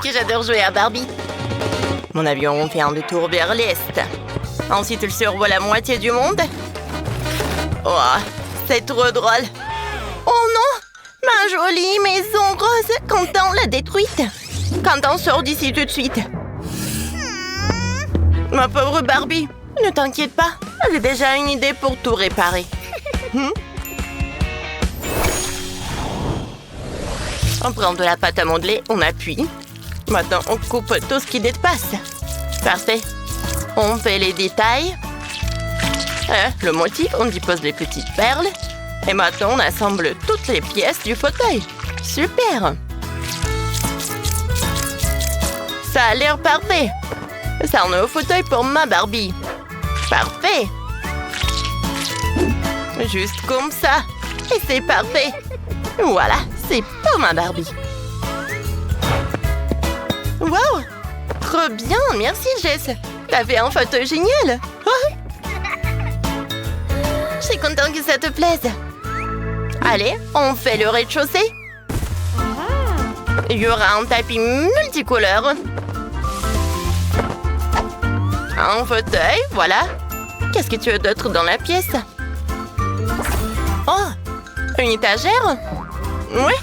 que j'adore jouer à Barbie. Mon avion fait un détour vers l'est. Ensuite, il survole la moitié du monde. Oh, c'est trop drôle. Oh non, ma jolie maison rose, Quentin l'a détruite. Quentin, sort d'ici tout de suite. Ma pauvre Barbie, ne t'inquiète pas, j'ai déjà une idée pour tout réparer. On prend de la pâte à modeler, on appuie. Maintenant, on coupe tout ce qui dépasse. Parfait. On fait les détails. Le motif, on dépose les petites perles. Et maintenant, on assemble toutes les pièces du fauteuil. Super! Ça a l'air parfait. C'est un nouveau fauteuil pour ma Barbie. Parfait! Juste comme ça. Et c'est parfait. Voilà, c'est pour ma Barbie. Wow! Trop bien, merci Jess. T'as fait un fauteuil génial. Je suis contente que ça te plaise. Allez, on fait le rez-de-chaussée. Il y aura un tapis multicolore. Un fauteuil, voilà. Qu'est-ce que tu veux d'autre dans la pièce? Oh, une étagère? Oui,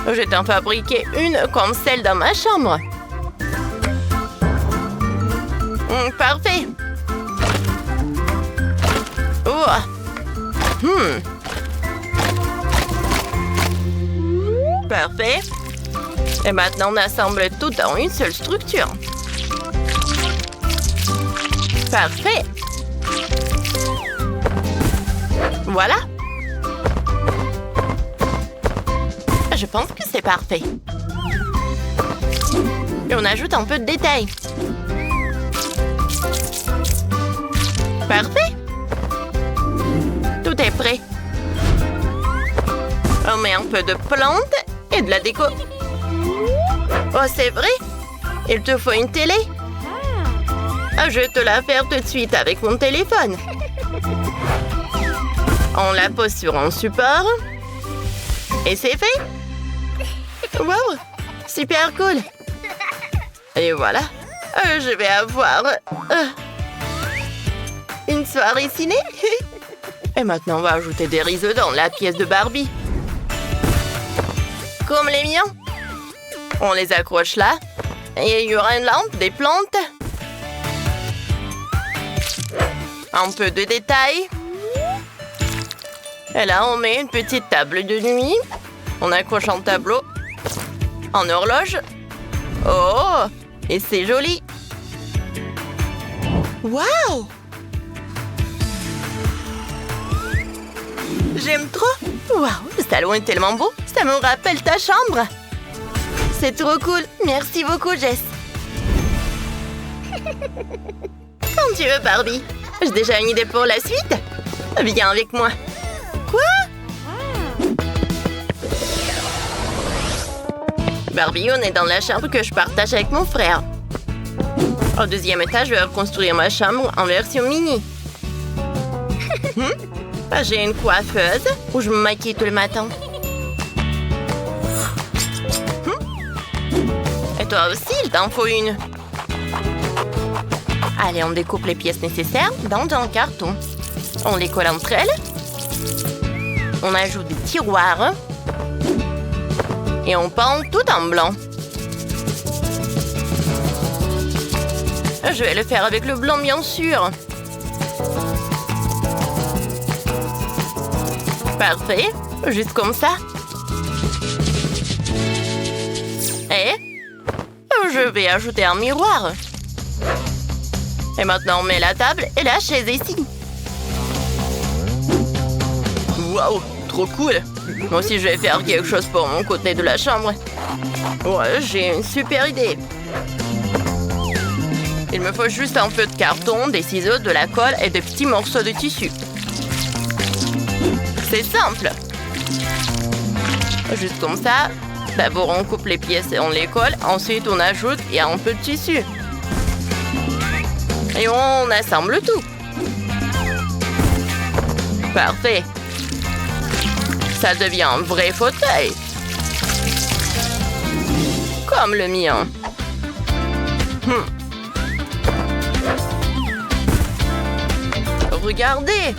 je t'en fabriquer une comme celle dans ma chambre. Parfait. Oh. Parfait. Et maintenant, on assemble tout dans une seule structure. Parfait. Voilà. Je pense que c'est parfait. Et on ajoute un peu de détails. Parfait. Tout est prêt. On met un peu de plantes et de la déco. Oh, c'est vrai? Il te faut une télé? Je vais te la faire tout de suite avec mon téléphone. On la pose sur un support. Et c'est fait. Wow, super cool. Et voilà, je vais avoir une soirée ciné. Et maintenant, on va ajouter des rideaux dans la pièce de Barbie. Comme les miens. On les accroche là. Et il y aura une lampe, des plantes. Un peu de détails. Et là, on met une petite table de nuit. On accroche un tableau. En horloge. Oh, et c'est joli. Waouh! J'aime trop. Waouh, le salon est tellement beau. Ça me rappelle ta chambre. C'est trop cool. Merci beaucoup, Jess. Quand tu veux, Barbie. J'ai déjà une idée pour la suite. Viens avec moi. Quoi? Barbie, on est dans la chambre que je partage avec mon frère. Au deuxième étage, je vais reconstruire ma chambre en version mini. J'ai une coiffeuse où je me maquille tous les matins. Et toi aussi, il t'en faut une. Allez, on découpe les pièces nécessaires dans un carton. On les colle entre elles. On ajoute des tiroirs. Et on peint tout en blanc. Je vais le faire avec le blanc, bien sûr. Parfait. Juste comme ça. Et je vais ajouter un miroir. Et maintenant, on met la table et la chaise ici. Waouh, trop cool. Moi aussi, je vais faire quelque chose pour mon côté de la chambre. Ouais, j'ai une super idée. Il me faut juste un peu de carton, des ciseaux, de la colle et des petits morceaux de tissu. C'est simple. Juste comme ça. D'abord, on coupe les pièces et on les colle. Ensuite, on ajoute un peu de tissu. Et on assemble tout. Parfait. Ça devient un vrai fauteuil. Comme le mien. Regardez,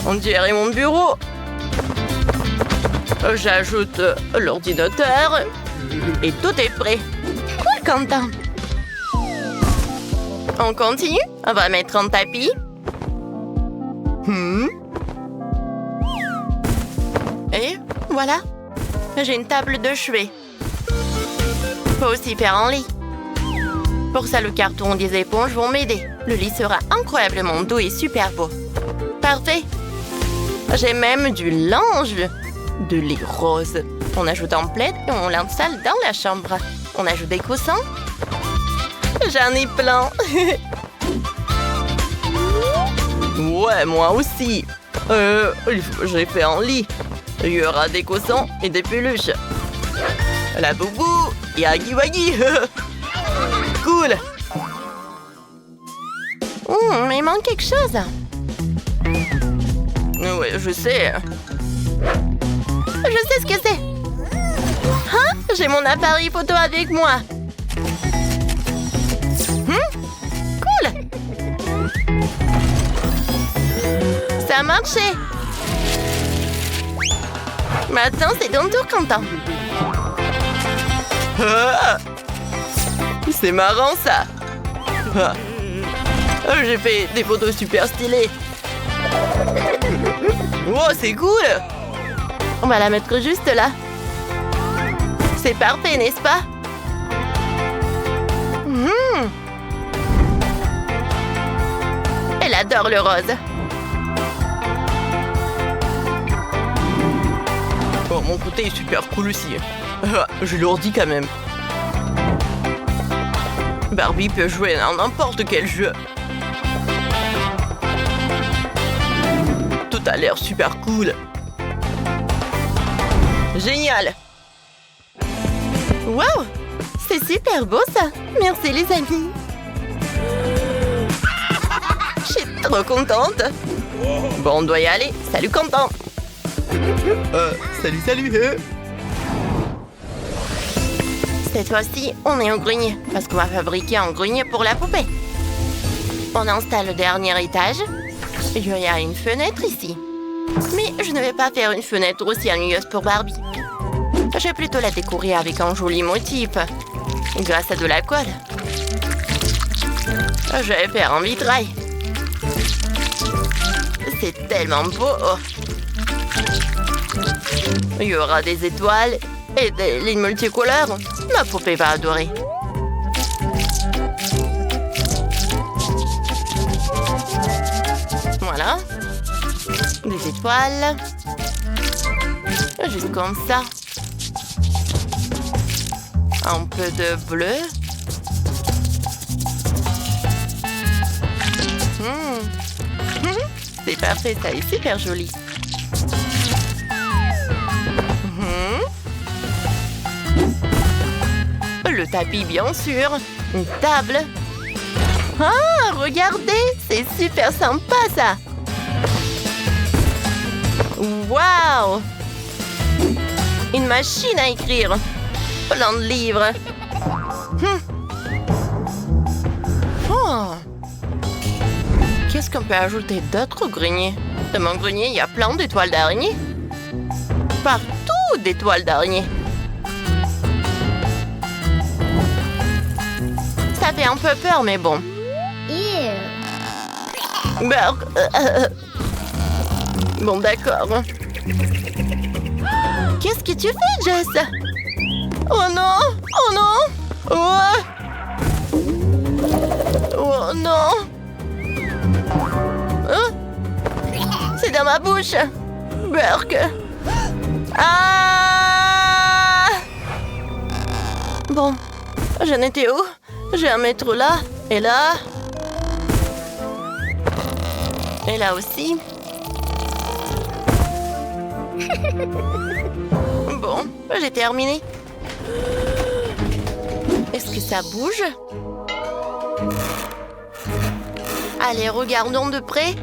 on dirait mon bureau. J'ajoute l'ordinateur et tout est prêt. Cool, Quentin. On continue? On va mettre un tapis. Et voilà, j'ai une table de chevet. Faut aussi faire un lit. Pour ça, le carton des éponges vont m'aider. Le lit sera incroyablement doux et super beau. Parfait. J'ai même du linge. De lit rose. On ajoute un plaid et on l'installe dans la chambre. On ajoute des coussins. J'en ai plein. Ouais, moi aussi. J'ai fait un lit. Il y aura des coussins et des peluches. La boubou et Aggy Waggy. Cool. Mais il manque quelque chose. Oui, je sais. Je sais ce que c'est. Hein? J'ai mon appareil photo avec moi. Cool. Ça a marché. Maintenant, c'est ton tour, Quentin. C'est marrant, ça. J'ai fait des photos super stylées. Wow, c'est cool. On va la mettre juste là. C'est parfait, n'est-ce pas? Elle adore le rose. Oh, mon côté est super cool aussi. Je leur dis quand même. Barbie peut jouer à n'importe quel jeu. Tout a l'air super cool. Génial. Wow, c'est super beau ça. Merci les amis. Je suis trop contente. Bon, on doit y aller. Salut Quentin. Salut. Cette fois-ci, on est au grenier, parce qu'on va fabriquer un grenier pour la poupée. On installe le dernier étage. Il y a une fenêtre ici. Mais je ne vais pas faire une fenêtre aussi ennuyeuse pour Barbie. Je vais plutôt la décorer avec un joli motif, grâce à de la colle. Je vais faire un vitrail. C'est tellement beau. Il y aura des étoiles et des lignes multicolores. Ma poupée va adorer. Voilà. Des étoiles. Juste comme ça. Un peu de bleu. C'est parfait, ça est super joli. Le tapis, bien sûr. Une table. Ah, regardez, c'est super sympa, ça. Waouh! Une machine à écrire. Plein de livres. Oh. Qu'est-ce qu'on peut ajouter d'autre au grenier? Dans mon grenier, il y a plein d'étoiles d'araignée. Partout des toiles d'araignée. Ça fait un peu peur, mais bon. Bon, d'accord. Qu'est-ce que tu fais, Jess? Oh non! Oh non! Oh non! C'est dans ma bouche! Burk! Ah! Bon, j'en étais où? J'ai un métro là, et là. Et là aussi. Bon, j'ai terminé. Est-ce que ça bouge? Allez, regardons de près.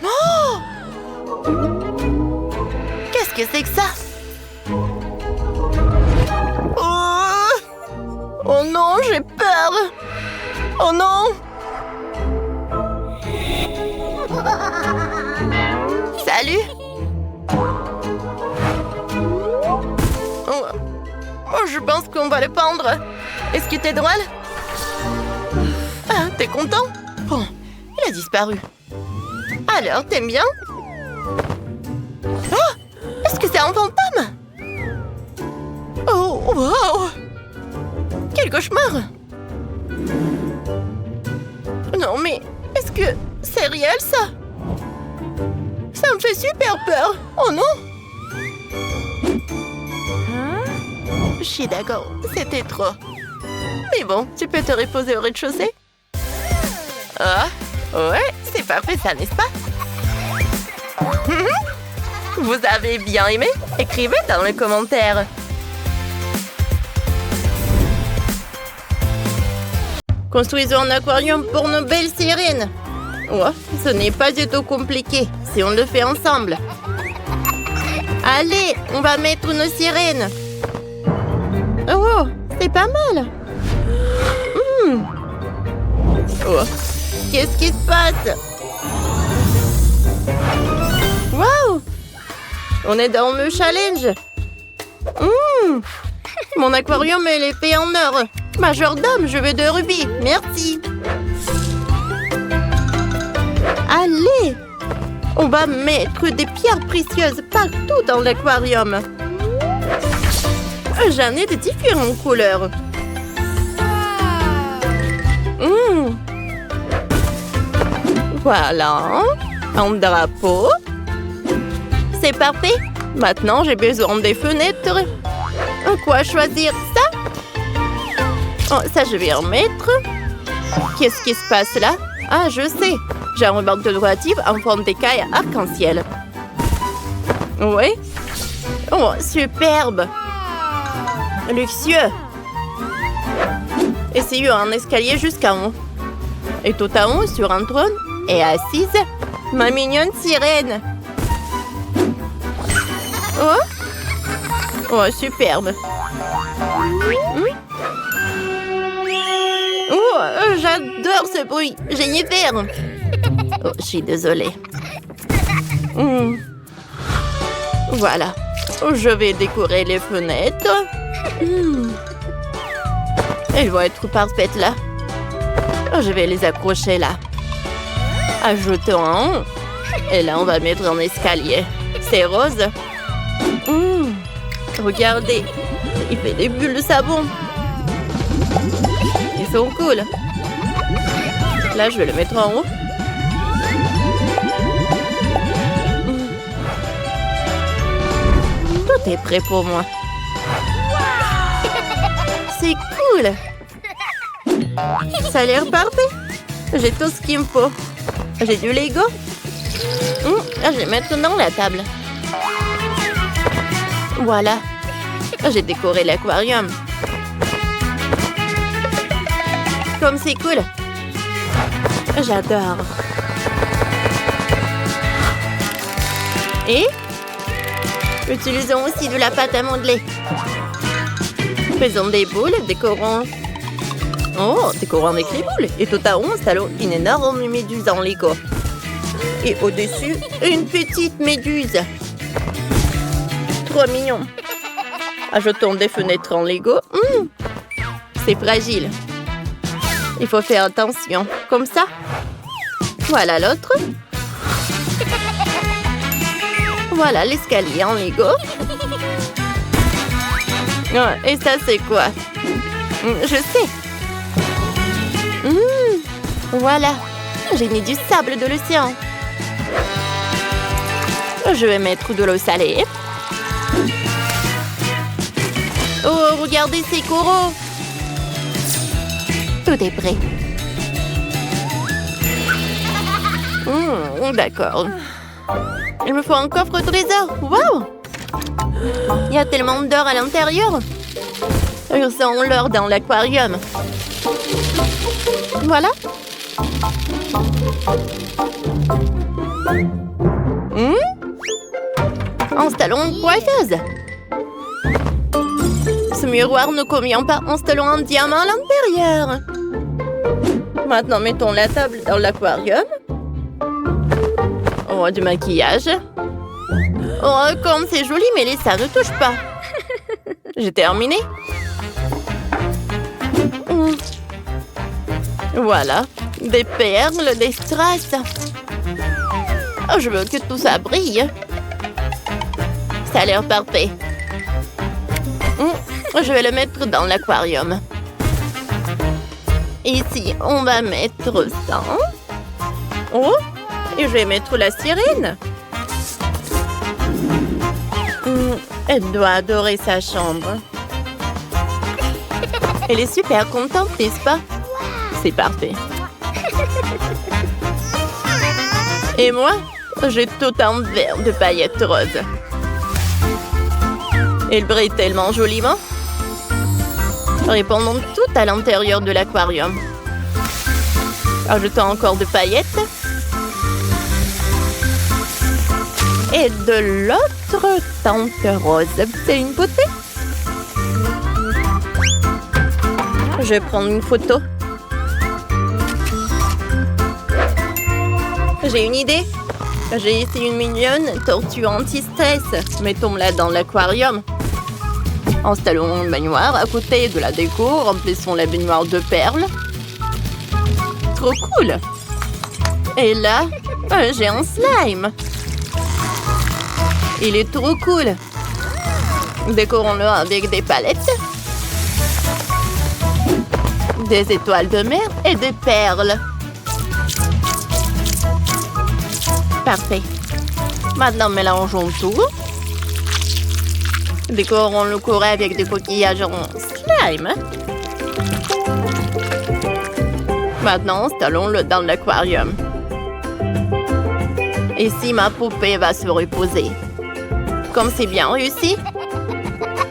Oh! Qu'est-ce que c'est que ça? Oh non, j'ai peur. Oh non. Salut. Oh, je pense qu'on va le pendre. Est-ce que t'es drôle? Ah, t'es content? Bon, il a disparu. Alors, t'aimes bien? Oh, est-ce que c'est un fantôme? Oh, wow! Quel cauchemar! Non, mais est-ce que c'est réel, ça? Ça me fait super peur! Oh non! Je suis d'accord, c'était trop. Mais bon, tu peux te reposer au rez-de-chaussée? Ah, ouais, c'est parfait ça, n'est-ce pas? Vous avez bien aimé? Écrivez dans les commentaires. Construisons un aquarium pour nos belles sirènes. Oh, ce n'est pas du tout compliqué si on le fait ensemble. Allez, on va mettre nos sirènes. Oh, c'est pas mal. Oh, qu'est-ce qui se passe? Wow! On est dans le challenge. Mon aquarium, il est fait en or. Majordome, je veux de rubis. Merci. Allez! On va mettre des pierres précieuses partout dans l'aquarium. J'en ai de différentes couleurs. Voilà. Un drapeau. C'est parfait. Maintenant, j'ai besoin des fenêtres. Quoi choisir? Ça? Oh, ça, je vais en mettre. Qu'est-ce qui se passe là? Ah, je sais. J'ai un ruban décoratif en forme d'écaille arc-en-ciel. Oui. Oh, superbe. Luxueux. Essayons un escalier jusqu'en haut. Et tout en haut, sur un trône, est assise ma mignonne sirène. Oh, oh, superbe. Oh, j'adore ce bruit. Jennifer. Oh, je suis désolée. Voilà. Je vais décorer les fenêtres. Elles vont être parfaites là. Je vais les accrocher là. Ajoutons un. Et là, on va mettre un escalier. C'est rose. Regardez. Il fait des bulles de savon. Ils sont cool. Là, je vais le mettre en haut. Tout est prêt pour moi. C'est cool. Ça a l'air parfait. J'ai tout ce qu'il me faut. J'ai du Lego. Je vais mettre dans la table. Voilà. J'ai décoré l'aquarium. Comme c'est cool. J'adore. Et utilisons aussi de la pâte à modeler. Faisons des boules, décorons. Oh, décorons avec les boules. Et tout à haut, installons une énorme méduse en Lego. Et au-dessus, une petite méduse. Trop mignon. Ajoutons des fenêtres en Lego. C'est fragile. Il faut faire attention. Comme ça. Voilà l'autre. Voilà l'escalier en Lego. Et ça, c'est quoi? Je sais. Voilà. J'ai mis du sable de l'océan. Je vais mettre de l'eau salée. Oh, regardez ces coraux. Tout est prêt. D'accord. Il me faut un coffre trésor. Wow! Il y a tellement d'or à l'intérieur. Je sens l'or dans l'aquarium. Voilà. Installons une coiffeuse. Ce miroir ne convient pas. Installons un diamant à l'intérieur. Maintenant, mettons la table dans l'aquarium. Oh, du maquillage. Oh, comme c'est joli, mais les ça ne touche pas. J'ai terminé. Voilà. Des perles, des strass. Oh, je veux que tout ça brille. Ça a l'air parfait. Je vais le mettre dans l'aquarium. Ici, on va mettre ça. Oh, et je vais mettre la sirène. Elle doit adorer sa chambre. Elle est super contente, n'est-ce pas? C'est parfait. Et moi, j'ai tout un verre de paillettes roses. Elle brille tellement joliment. Répandons tout à l'intérieur de l'aquarium. Ajoutons encore de paillettes. Et de l'autre teinte rose. C'est une beauté. Je vais prendre une photo. J'ai une idée. J'ai ici une mignonne tortue anti-stress. Mettons-la dans l'aquarium. Installons une baignoire à côté de la déco. Remplissons la baignoire de perles. Trop cool! Et là, j'ai un slime. Il est trop cool. Décorons-le avec des palettes, des étoiles de mer et des perles. Parfait. Maintenant, mélangeons tout. Décorons le corps avec des coquillages en slime. Maintenant, installons-le dans l'aquarium. Ici, ma poupée va se reposer. Comme c'est bien réussi,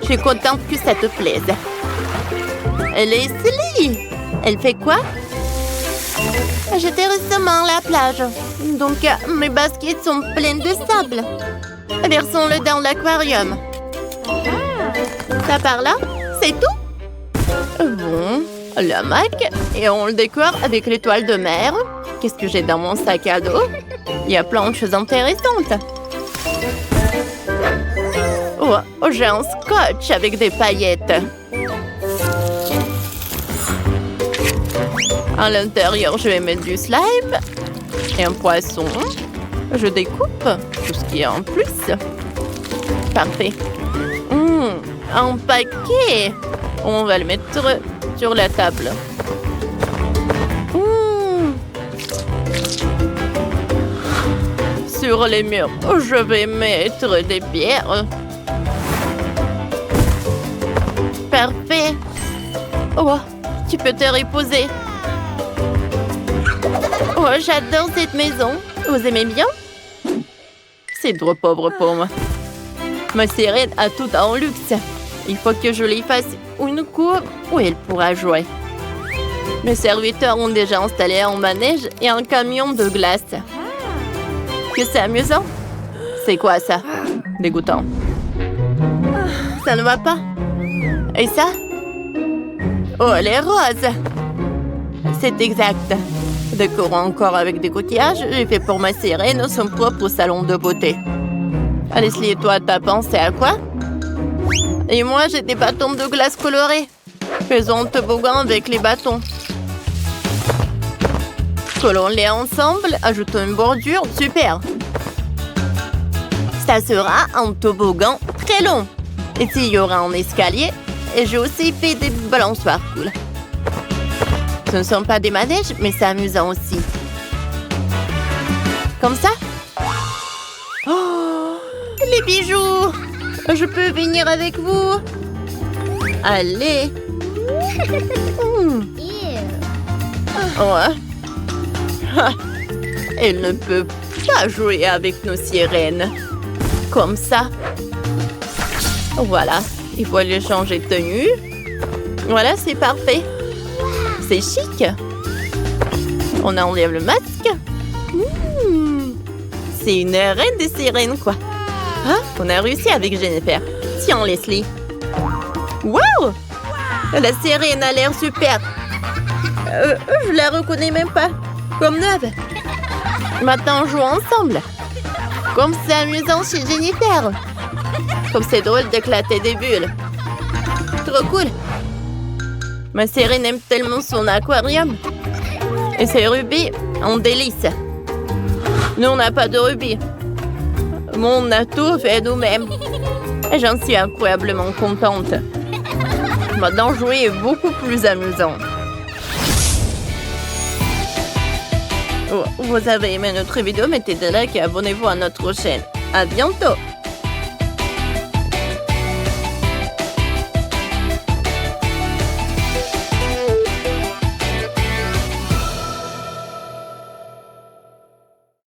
je suis contente que ça te plaise. Leslie, elle fait quoi? J'étais récemment à la plage, donc mes baskets sont pleines de sable. Versons-le dans l'aquarium. Ça par là? C'est tout? Bon, la Mac, et on le décore avec l'étoile de mer. Qu'est-ce que j'ai dans mon sac à dos? Il y a plein de choses intéressantes. Oh, j'ai un scotch avec des paillettes. À l'intérieur, je vais mettre du slime et un poisson. Je découpe tout ce qu'il y a en plus. Parfait. Un paquet. On va le mettre sur la table. Sur les murs, je vais mettre des pierres. Parfait. Oh, tu peux te reposer. Oh, j'adore cette maison. Vous aimez bien? C'est trop pauvre pour moi. Ma sirène a tout en luxe. Il faut que je lui fasse une cour où elle pourra jouer. Mes serviteurs ont déjà installé un manège et un camion de glace. Que c'est amusant? C'est quoi ça? Dégoûtant. Ça ne va pas. Et ça? Oh, les roses! C'est exact. Décorons encore avec des coquillages. J'ai fait pour ma sirène son propre salon de beauté. Leslie, et toi, t'as pensé à quoi? Et moi, j'ai des bâtons de glace colorés. Faisons un toboggan avec les bâtons. Collons-les ensemble, ajoutons une bordure. Super! Ça sera un toboggan très long. Et il y aura un escalier. Et j'ai aussi fait des balançoires cool. Ce ne sont pas des manèges, mais c'est amusant aussi. Comme ça? Oh, les bijoux! Je peux venir avec vous? Allez! Ouais. Elle ne peut pas jouer avec nos sirènes. Comme ça. Voilà. Il faut aller changer de tenue. Voilà, c'est parfait. C'est chic. On enlève le masque. C'est une reine des sirènes, quoi. Ah, on a réussi avec Jennifer. Tiens, Leslie. Wow! La sirène a l'air super. Je la reconnais même pas. Comme neuve. Maintenant, jouons ensemble. Comme c'est amusant chez Jennifer. Comme c'est drôle d'éclater des bulles. Trop cool. Ma sirène aime tellement son aquarium. Et ses rubis en délice. Nous, on n'a pas de rubis. Mais on a tout fait nous-mêmes. Et j'en suis incroyablement contente. Maintenant, jouer est beaucoup plus amusant. Vous avez aimé notre vidéo, mettez des likes et abonnez-vous à notre chaîne. À bientôt!